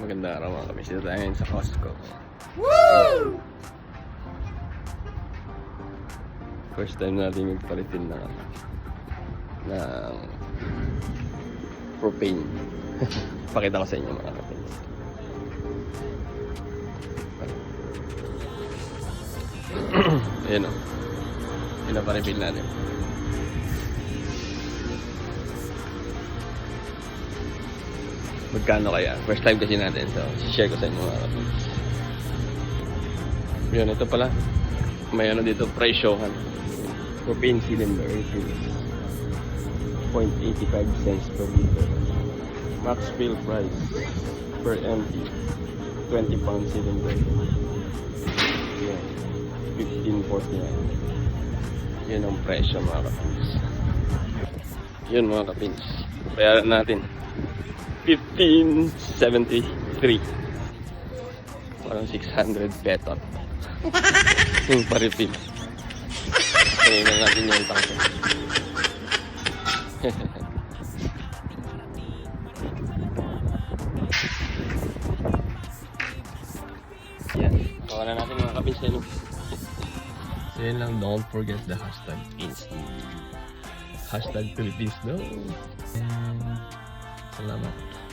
Maganda araw mga kapins. Dito tayo ngayon sa Costco. Woo! First time natin magpa-refill ng propane. Pakita ko sa inyo mga kapins. Ayan o. Pinaparefill natin. Magkano kaya? First time kasi natin. So, share ko sa inyo mga kapins. Yun, ito pala. May ano dito, presyohan. Propane cylinder refill. 0.85 cents per liter. Max fill price per empty. 20 pound cylinder. Yan. 15.49. Yun ang presyo mga kapins. Yun mga kapins. Bayaran natin. 15.73. Parang 600 petot. Yung pa-refill. Kaya na natin yung tangko. Yan. Kawa na natin mga kapins na So yun lang, don't forget the hashtag Insta. Hashtag Philippines daw. And salamat.